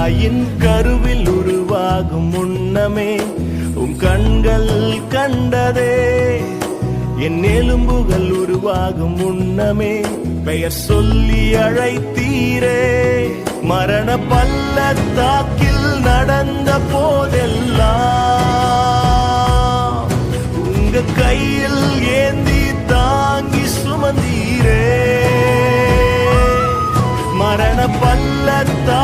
தாயின் கருவில் உருவாகும் முன்னமே உன் கண்கள் கண்டதே. என் எலும்புகள் உருவாகும் முன்னமே பெயர் சொல்லி அழைத்தீரே. மரண பள்ளத்தாக்கில் நடந்த போதெல்லாம் உங்க கையில் ஏந்தி தாங்கி சுமந்தீரே. மரண பள்ளத்தாக்கில்